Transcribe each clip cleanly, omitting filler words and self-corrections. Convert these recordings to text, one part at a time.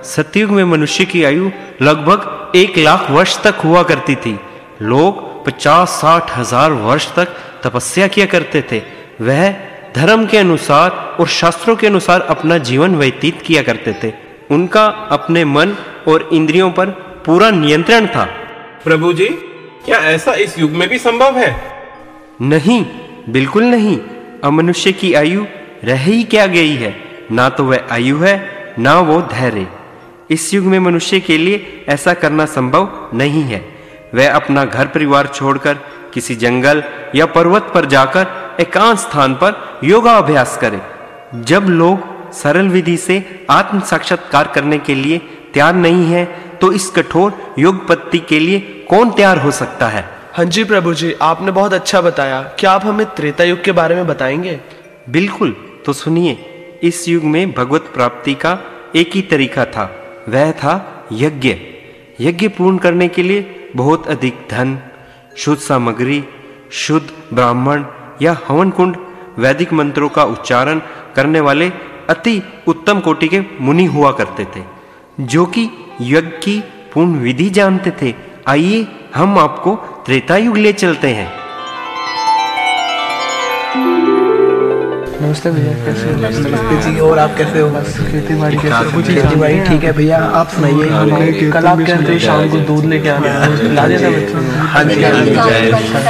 सतयुग में मनुष्य की आयु लगभग 1,00,000 वर्ष तक हुआ करती थी। लोग 50-60 हजार वर्ष तक तपस्या किया करते थे। वह धर्म के अनुसार और शास्त्रों के अनुसार अपना जीवन व्यतीत किया करते थे। उनका अपने मन और इंद्रियों पर पूरा नियंत्रण था। प्रभु जी, क्या ऐसा इस युग में भी संभव है? नहीं, बिल्कुल नहीं। अब मनुष्य की आयु रह ही क्या गई है। ना तो वह आयु है, ना वो धैर्य। इस युग में मनुष्य के लिए ऐसा करना संभव नहीं है। वह अपना घर परिवार छोड़कर किसी जंगल या पर्वत पर जाकर एकांत स्थान पर योगा अभ्यास करे। जब लोग सरल विधि से आत्म साक्षात्कार करने के लिए तैयार नहीं है, तो इस कठोर योग पद्धति के लिए कौन तैयार हो सकता है? हाँ जी प्रभु जी, आपने बहुत अच्छा बताया। क्या आप हमें त्रेता युग के बारे में बताएंगे? बिल्कुल, तो सुनिए। इस युग में भगवत प्राप्ति का एक ही तरीका था, वह था यज्ञ। यज्ञ पूर्ण करने के लिए बहुत अधिक धन, शुद्ध सामग्री, शुद्ध ब्राह्मण या हवन कुंड, वैदिक मंत्रों का उच्चारण करने वाले अति उत्तम कोटि के मुनि हुआ करते थे, जो कि यज्ञ की पूर्ण विधि जानते थे। आइए हम आपको त्रेता युग ले चलते हैं। नमस्ते भैया, कैसे हो? नमस्ते जी, और आप कैसे हो? खेती बाड़ी कैसे? खेती बाड़ी ठीक है भैया, आप सुनाइए। कल आप कहते थे शाम को दूध लेके आना, ला दिया था बच्चों को? हाँ जी, हाँ जी,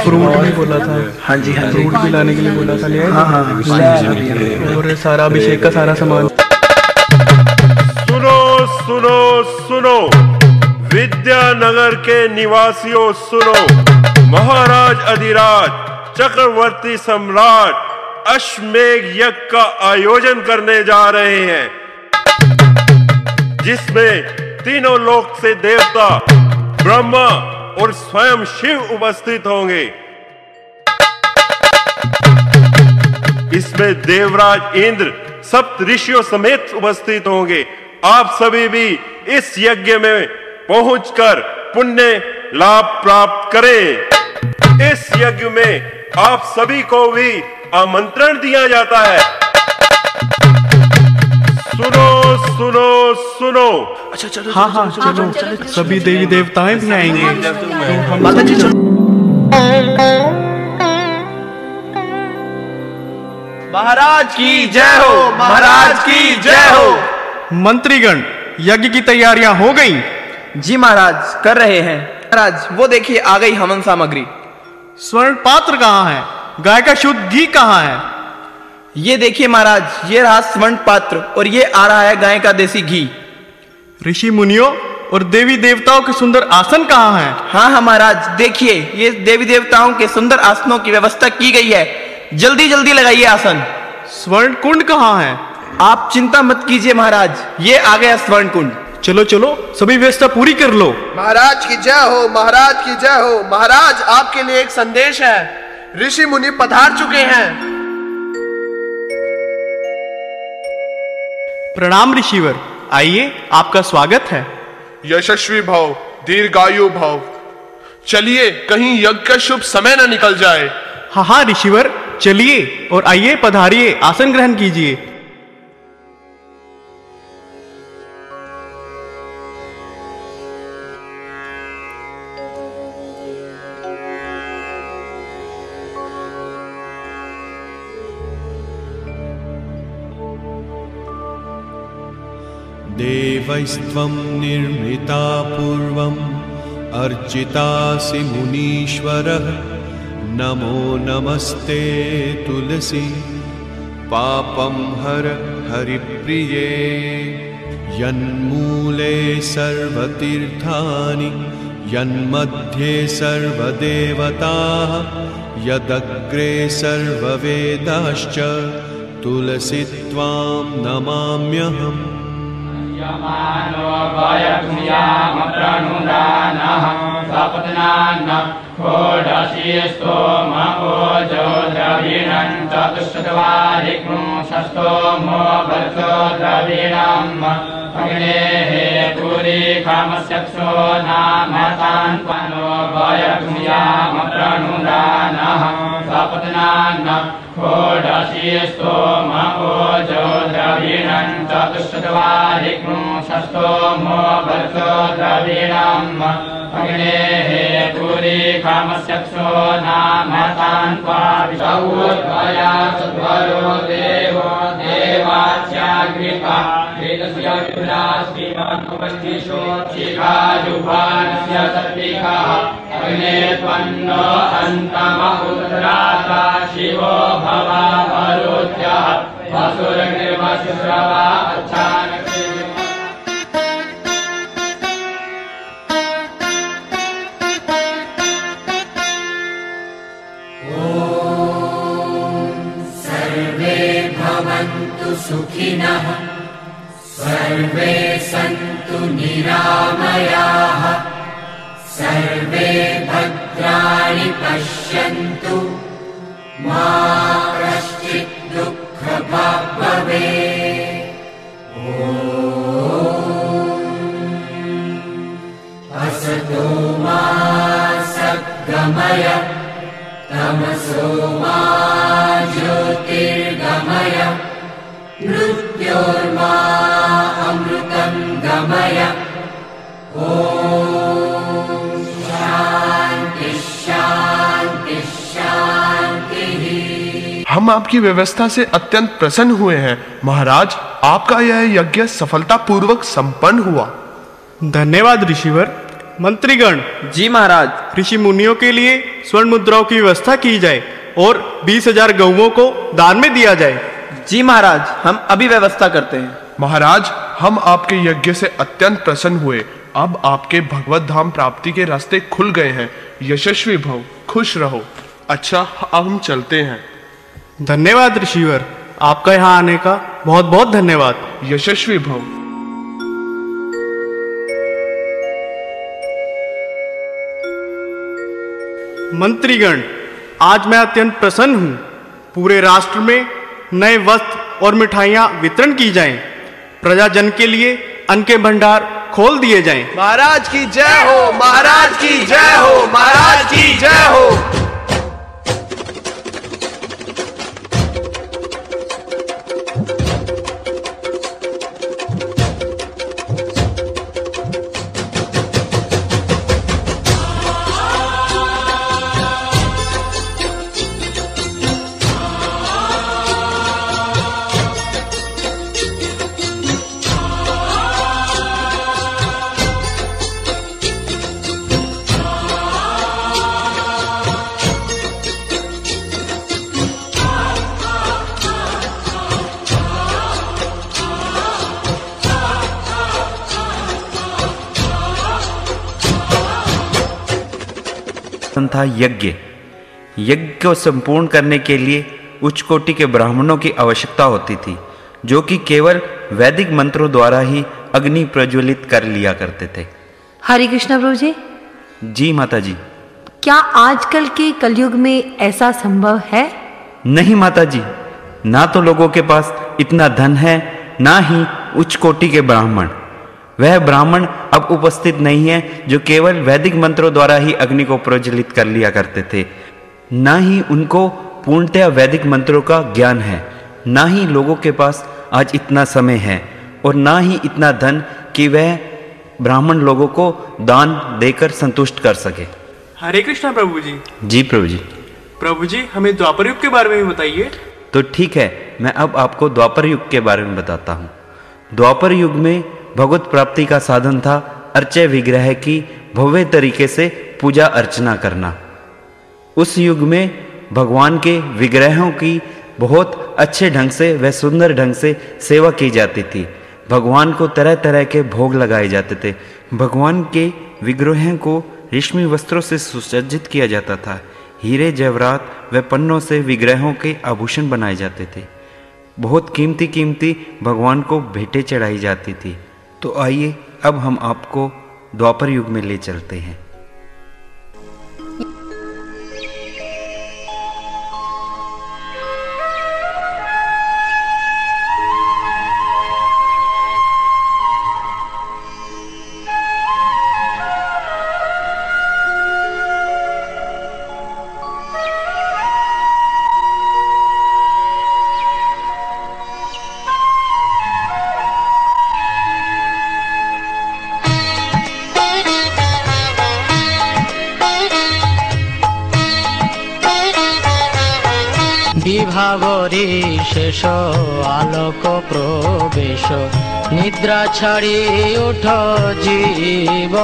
फ्रूट भी बोला था। हाँ जी, हाँ जी, फ्रूट भी लाने के लिए बोला था, ले आए? हाँ हाँ, और सारा अभिषेक का सारा सामान। सुनो सुनो सुनो, विद्यानगर के निवासियों सुनो। महाराज अधिराज चक्रवर्ती सम्राट अश्वमेध यज्ञ का आयोजन करने जा रहे हैं, जिसमें तीनों लोक से देवता, ब्रह्मा और स्वयं शिव उपस्थित होंगे। इसमें देवराज इंद्र सप्त ऋषियों समेत उपस्थित होंगे। आप सभी भी इस यज्ञ में पहुंचकर पुण्य लाभ प्राप्त करें। इस यज्ञ में आप सभी को भी आमंत्रण दिया जाता है। सुनो सुनो सुनो। अच्छा चलो, हाँ हाँ चलो, सभी देवी देवताएं भी आएंगे। माता जी चलो। महाराज की जय हो, महाराज की जय हो। मंत्रीगण, यज्ञ की तैयारियां हो गई? जी महाराज, कर रहे हैं। महाराज वो देखिए, आ गई हवन सामग्री। स्वर्ण पात्र कहाँ है? गाय का शुद्ध घी कहाँ है? ये देखिए महाराज, ये रहा स्वर्ण पात्र और ये आ रहा है गाय का देसी घी। ऋषि मुनियों और देवी देवताओं के सुंदर आसन कहाँ हैं? हाँ हाँ महाराज, देखिए ये देवी देवताओं के सुंदर आसनों की व्यवस्था की गई है। जल्दी जल्दी लगाइए आसन। स्वर्ण कुंड कहाँ है? आप चिंता मत कीजिए महाराज, ये आ गया स्वर्ण कुंड। चलो चलो, सभी व्यवस्था पूरी कर लो। महाराज की जय हो, महाराज की जय हो। महाराज आपके लिए एक संदेश है, ऋषि मुनि पधार चुके हैं। प्रणाम ऋषिवर, आइए, आपका स्वागत है। यशस्वी भव, दीर्घायु भव। चलिए, कहीं यज्ञ का शुभ समय न निकल जाए। हाँ हाँ ऋषिवर, चलिए और आइए, पधारिए, आसन ग्रहण कीजिए। देवैस्त्वं निर्मिता पूर्वम् अर्चितासि मुनीश्वरः। नमो नमस्ते तुलसी, पापं हर हरिप्रिये। यन्मूले सर्वतीर्थानि, यन्मध्ये सर्वदेवताः, यदग्रे सर्ववेदाश्च, तुलसी त्वां नमाम्यहम्। यमानो वयक्ष्यामप्रणुदानः सपत्नान्नः षोडशीस्तो महोजो द्रविणं चतुष्चत्वारिंशस्तोमो वर्षो द्रविणम् अग्नेः पुरीकामस्यक्षो नाम तान्त्वनो वयक्ष्यामप्रणुदानः सपत्नान्नः षोडशीस्तो महोजो द्रविणं चतुष्चत्वारिंशस्तोमो स्तोमो वर्षो द्रवीणाम् अग्नेः पूरी कामस्यक्षो नामतान् त्वाविषौद्वया सद्वरो देवो देवाच्याग्रिपा वेदस्य विभ्रास्तिमनुपस्थिषो शिखाजुभानस्य सर्विकाः अग्ने त्वन्नो अन्तमपुत्राता शिवो भवा मरुत्यः वसुरनिर्वसुरवा अच्छानके सुखिनः सर्वे सन्तु निरामयाः सर्वे भद्राणि पश्यन्तु मा कश्चित् दुःखभाग् भवेत्। असतो मा सद्गमय तमसो मा ज्योतिर्गमय मृत्योर्मा अमृतं गमय। ॐ शान्ति शान्ति शान्तिः। हम आपकी व्यवस्था से अत्यंत प्रसन्न हुए हैं महाराज। आपका यह यज्ञ सफलतापूर्वक संपन्न हुआ। धन्यवाद ऋषिवर। मंत्रीगण। जी महाराज। ऋषि मुनियों के लिए स्वर्ण मुद्राओं की व्यवस्था की जाए और 20,000 गौओं को दान में दिया जाए। जी महाराज, हम अभी व्यवस्था करते हैं। महाराज, हम आपके यज्ञ से अत्यंत प्रसन्न हुए। अब आपके भगवत धाम प्राप्ति के रास्ते खुल गए हैं। यशस्वी भव, खुश रहो। अच्छा, अब हम चलते हैं। धन्यवाद ऋषिवर, आपका यहाँ आने का बहुत बहुत धन्यवाद। यशस्वी भव। मंत्रीगण, आज मैं अत्यंत प्रसन्न हूँ। पूरे राष्ट्र में नए वस्त्र और मिठाइयाँ वितरण की जाएं। प्रजाजन के लिए अन्न के भंडार खोल दिए जाएं। महाराज की जय हो, महाराज की जय हो, महाराज की जय हो। था यज्ञ को संपूर्ण करने के लिए उच्च कोटि के ब्राह्मणों की आवश्यकता होती थी, जो कि केवल वैदिक मंत्रों द्वारा ही अग्नि प्रज्वलित कर लिया करते थे। हरे कृष्ण प्रभु जी। जी माता जी। क्या आजकल के कलयुग में ऐसा संभव है? नहीं माता जी, ना तो लोगों के पास इतना धन है, ना ही उच्च कोटि के ब्राह्मण। वह ब्राह्मण अब उपस्थित नहीं है जो केवल वैदिक मंत्रों द्वारा ही अग्नि को प्रज्वलित कर लिया करते थे। ना ही उनको पूर्णतया वैदिक मंत्रों का ज्ञान है, ना ही लोगों के पास आज इतना समय है, और ना ही इतना धन कि वह ब्राह्मण लोगों को दान देकर संतुष्ट कर सके। हरे कृष्णा प्रभु जी। जी प्रभु जी। प्रभु जी, हमें द्वापर युग के बारे में भी बताइए। तो ठीक है, मैं अब आपको द्वापर युग के बारे में बताता हूँ। द्वापर युग में भगवत प्राप्ति का साधन था अर्चय विग्रह की भव्य तरीके से पूजा अर्चना करना। उस युग में भगवान के विग्रहों की बहुत अच्छे ढंग से व सुंदर ढंग से सेवा की जाती थी। भगवान को तरह तरह के भोग लगाए जाते थे। भगवान के विग्रहों को रेशमी वस्त्रों से सुसज्जित किया जाता था। हीरे जवाहरात व पन्नों से विग्रहों के आभूषण बनाए जाते थे। बहुत कीमती कीमती भगवान को भेंटें चढ़ाई जाती थी। तो आइए अब हम आपको द्वापर युग में ले चलते हैं। বিভাবরী শেষ আলোক প্রবেশ নিদ্রা ছাড়ি উঠ জীব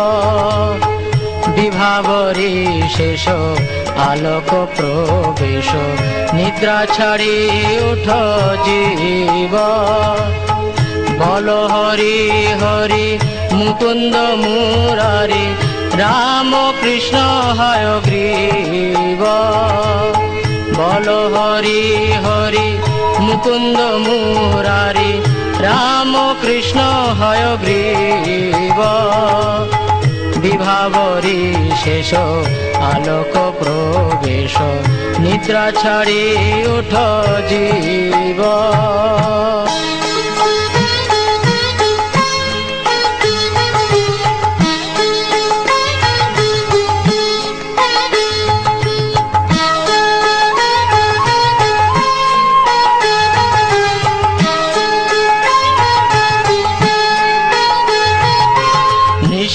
বিভাবরী শেষ আলোক প্রবেশ নিদ্রা ছাড়ি উঠ জীব বল হরি হরি মুকুন্দ মুরারি রাম কৃষ্ণ হয় গ্রীব বল হরি হরি মুকুন্দ মুরারি রাম কৃষ্ণ হয় গ্রীব বিভাবরী শেষ আলোক প্রবেশ নিদ্রা ছাড়ি উঠ জীব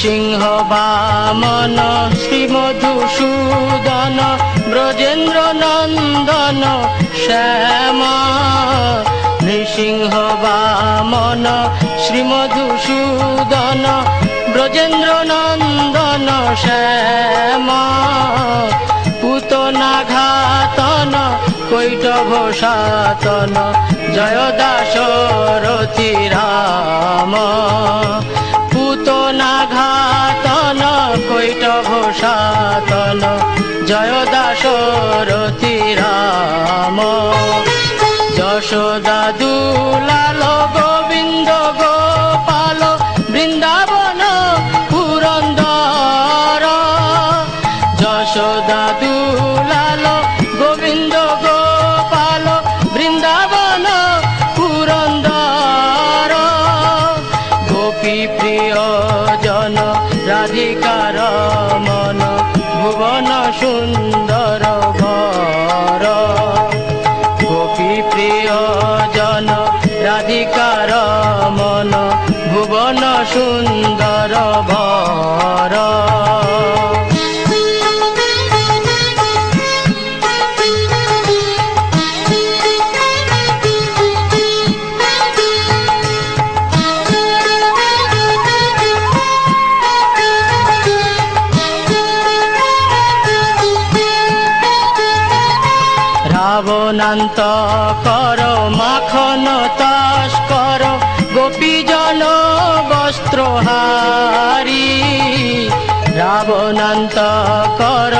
সিংহ বামন শ্রীমধুসূদন ব্রজেন্দ্র নন্দন শ্যাম নৃসিংহ বামন শ্রীমধুসূদন ব্রজেন্দ্র নন্দন শ্যাম পুতনা ঘাতন কৈটভ সাতন জয় দাশরথি রাম পুতনা ঘাতন কৈটভ সাতন জয় দাশরথি রাম যশোদা দুলাল গোবিন্দ গোপাল বৃন্দাবন পুরন্দর যশোদা দুলাল গোবিন্দ গোপাল বৃন্দাবন পুরন্দর গোপী প্রিয় জন রাধিকার মন ভুবন সুন্দর ঘর গোপী প্রিয় জন রাধিকার মন ভুবন সুন্দর ঘর রাবণান্ত কর মাখন তাস কর গোপীজন বস্ত্রহারি রাবণান্ত কর